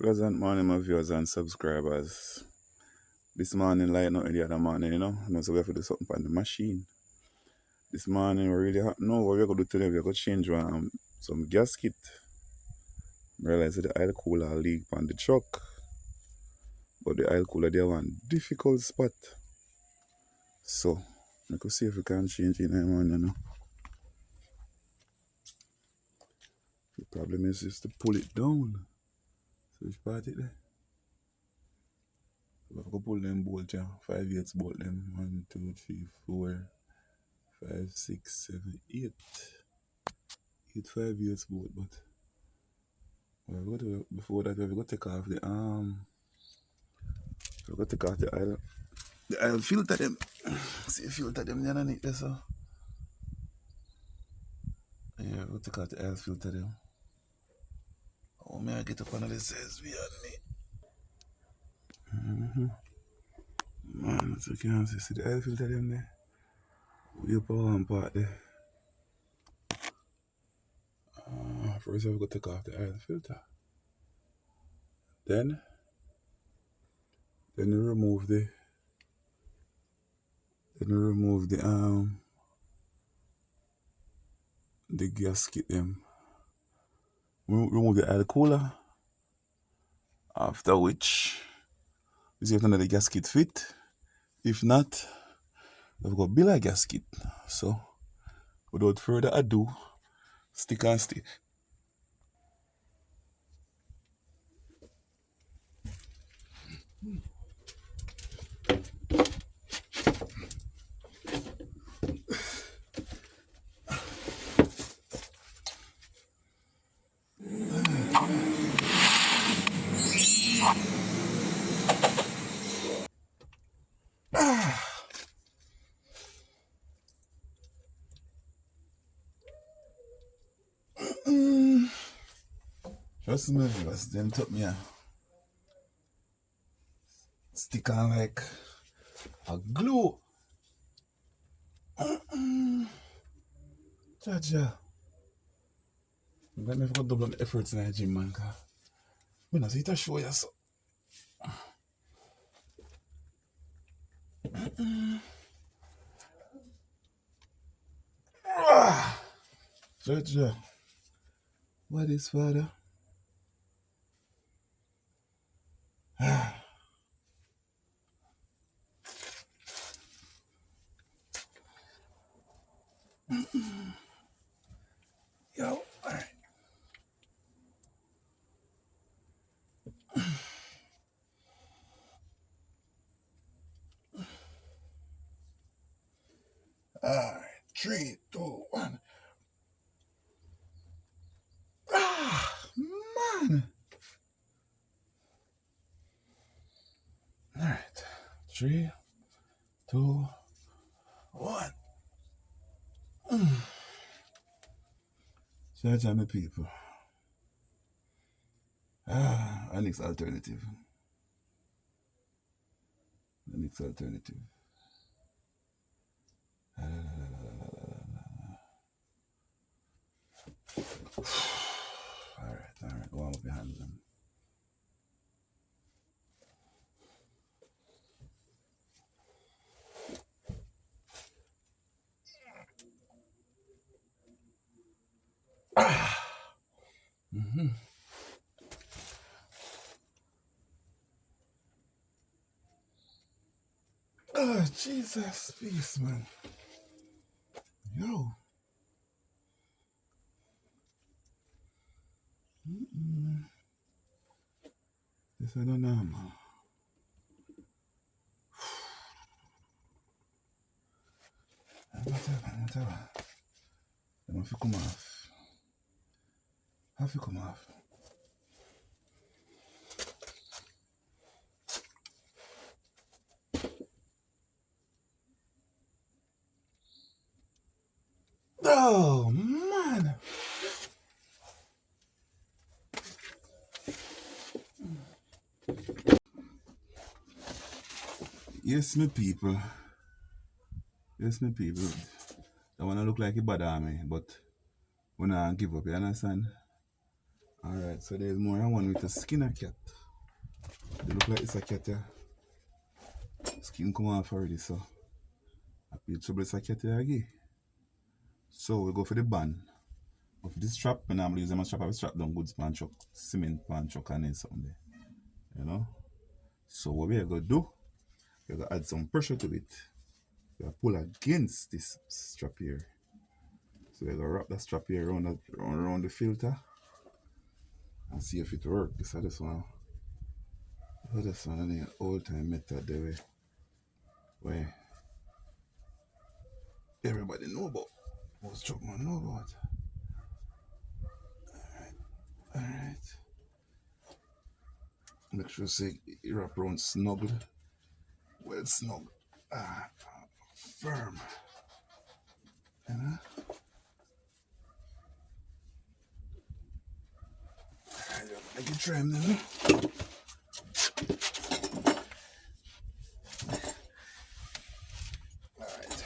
Pleasant morning, my viewers and subscribers. This morning, like not the other morning, so we have to do something on the machine. This morning, we really know what we're going to do today. We're going to change some gasket. Realize that the oil cooler leak on the truck, but the oil cooler there one difficult spot. So, we could see if we can change it in the morning. The problem is just to pull it down. So, which part it there? We have to pull them bolts, 5/8 bolt them. 1, 2, 3, 4, 5, 6, 7, 8. 8 5/8 bolt, but before that we got to take off the oil filter them. See filter them underneath there, so yeah, we take out the oil filter them. Oh, may I get up on the says behind me? Man, so you can see the oil filter them there. We up on one part there. First I've got to take off the oil filter. Then we remove the gasket them. Remove the oil cooler. After which we see if none of the gasket fit. If not, we've got build a gasket. So without further ado, stick and stay. Trust me, viewers, them took me a stick on like a glue. Jaja. I'm gonna never double my efforts in the gym, man. I'm not see it show you so. Jaja. What is father? Yo, alright. Alright. 3, 2, 1. Man. Alright. 3, 2, 1. Jaja, my people. Our next alternative. Alright, go on with your hands then. Oh, Jesus, peace, man. Yo. This I don't know, man. Whatever. They have to come off. Oh, man. Yes, my people. I want to look like a bad army, but we not give up, you understand? Alright. Alright, so there's more one with a skinner cat. They look like it's a cat, yeah. Skin come off already, so I feel trouble it's a cat here again. So we go for the band. But for this strap, I normally use them as strap. I strap down goods pan truck, cement pan truck, and then something there. You know? So what we're gonna do, we're gonna add some pressure to it. We're gonna pull against this strap here. So we're gonna wrap that strap here around the filter and see if it works. This is this one. This one is an old time method the way everybody know about. Most truck man know about. Alright. Make sure say you wrap around snuggled. Well snug. Firm. You know? Make it trim then. Alright.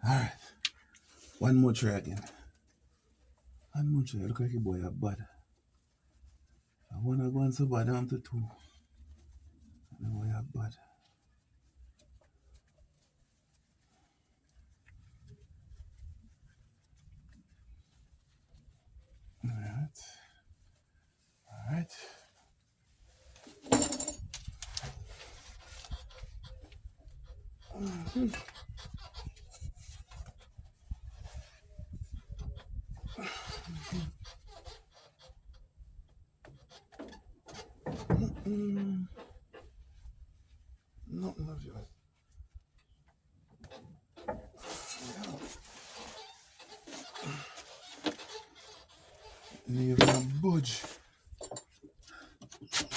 Alright. One more try again. One more try. Look like a boy a bad. I wanna go on so bad down to 2. I know you're bad. Alright. Nothing of yours. Leave a budge.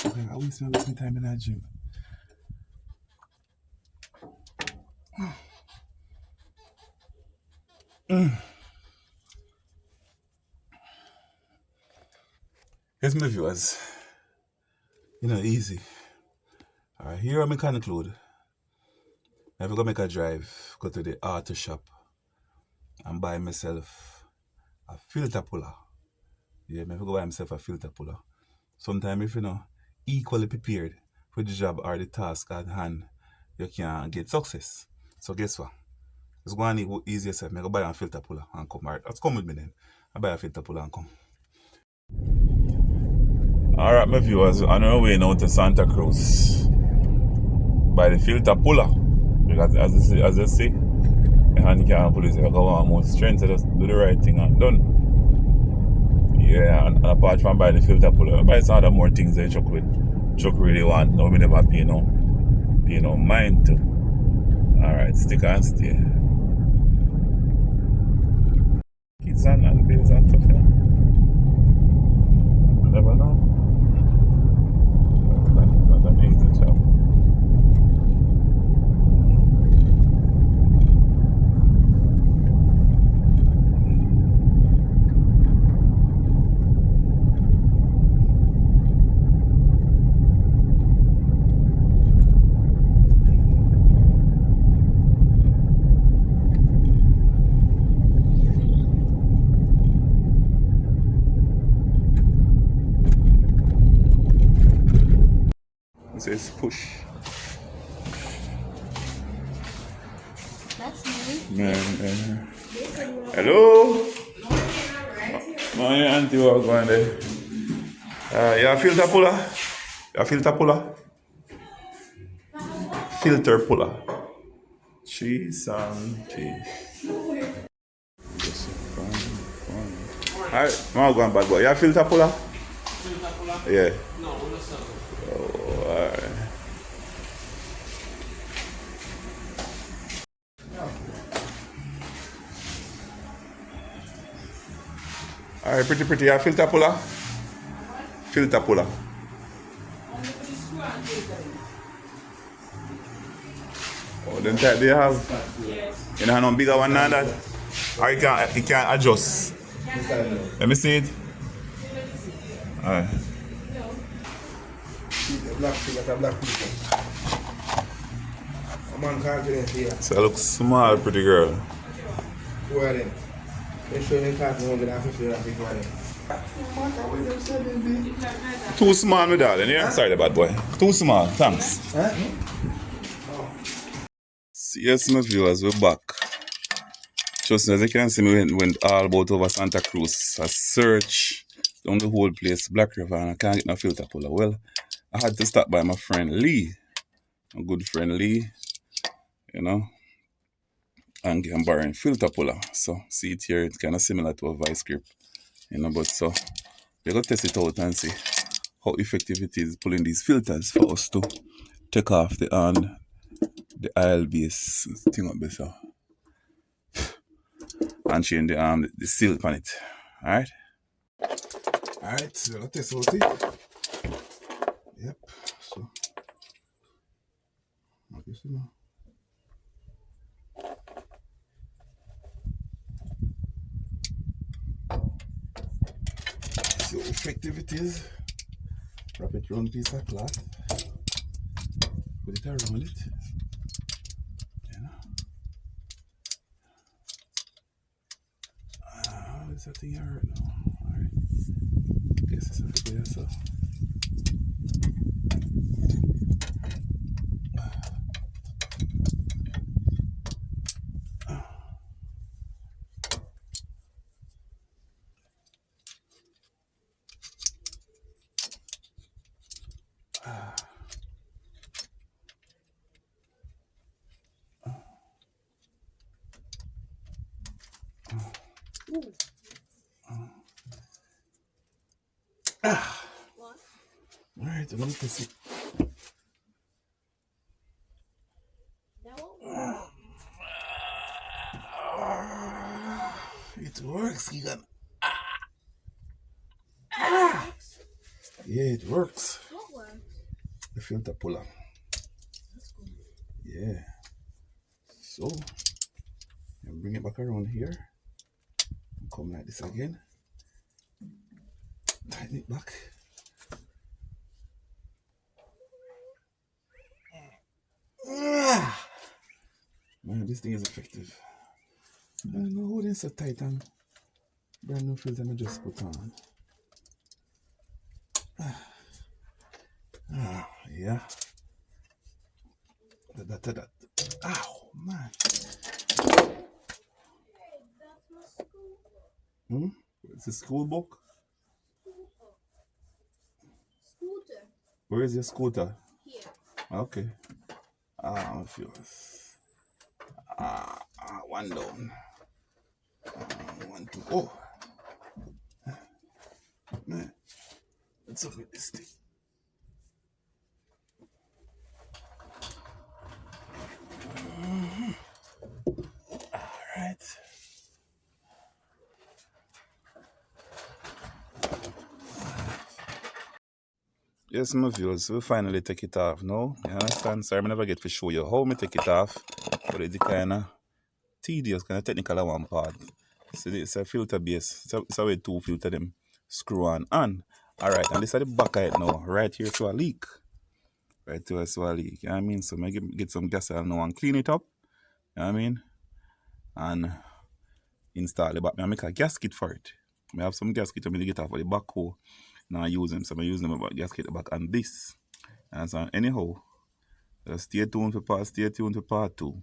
Okay, I waste my time in that gym. Here's my viewers. You know, easy. Alright, here I'm mechanic load. I'm gonna make a drive, go to the auto shop and buy myself a filter puller. Yeah, I'm gonna go buy myself a filter puller. Sometimes if you know equally prepared for the job or the task at hand, you can get success. So guess what? It's going to be easier yourself. I'm gonna buy a filter puller and come. Alright, let's come with me then. I buy a filter puller and come. Alright, my viewers, on our way now to Santa Cruz. By the filter puller. Because as you see, the hand can't pull it. If I want more strength, so just do the right thing and done. Yeah, and apart from buying the filter puller, I buy some other more things that Chuck really want. No, we never pay no mind to. Alright, stick and stay. Kids and bills and stuff, yeah. You never know. Not an easy job. It says push. That's me. Man. Hello? Morning, auntie, what going there? You a filter puller? You a filter puller? Filter puller. Cheese and cheese. Alright, I'm going bad boy. You a filter puller? Filter puller? Yeah. No, I'm not sure. Oh, alright. Alright, pretty. You a filter puller? Filter puller. Oh, them type they have? Yes. You know, no bigger one than that? Or you can adjust. Let me see it. Alright. black thing at a black people. A man confidence here. So I look small, pretty girl. Who are them? They show them talking over there, I feel like big one. Too small, my darling, yeah? Sorry, bad boy. Too small, thanks. Huh? Yes, my viewers, we're back. Trust me, as you can see, we went all about over Santa Cruz. I searched down the whole place, Black River, and I can't get no filter puller. Well, I had to stop by my friend Lee, my good friend Lee, you know, and get him borrowing filter puller. So, see it here, it's kind of similar to a vice grip, you know, but so, we're going to test it out and see how effective it is pulling these filters for us to take off the aisle base thing up better. And change the seal on it. Alright? Alright, so let's test out it. Yep. So what you see now? See how effective it is. Wrap it around a piece of cloth. Put it around it. You know. Is that thing hurt now? Alright. Guess it's a bit there, so. Alright, let me test it. It works, Keegan. Yeah, it works. What works? The filter puller. That's cool. Yeah. So, and bring it back around here. Come like this again. Tighten it back. Man, this thing is effective. I don't know who this so tight and brand new filter I just put on. Yeah. That. Ow, man. Hey, that's my school book. It's a school book. Scooter. Where is your scooter? Here. Okay. I'm furious. One down. One to go. Man, what's up with this thing? Alright. Yes, my viewers, we finally take it off now. You understand? Sorry, I never get to show you how me take it off. But it's kind of tedious, kind of technical at one part. So it's a filter base. It's a way to filter them. Screw on. Alright, and this is the back of it now. Right here to a leak. Right to a leak. You know what I mean? So I get some gas now and clean it up. You know what I mean? And install it back. I make a gasket for it. I have some gasket I'm going to get off of the back hole. Now I use them. So I use them about gasket back on this. And so anyhow, stay tuned for part 2.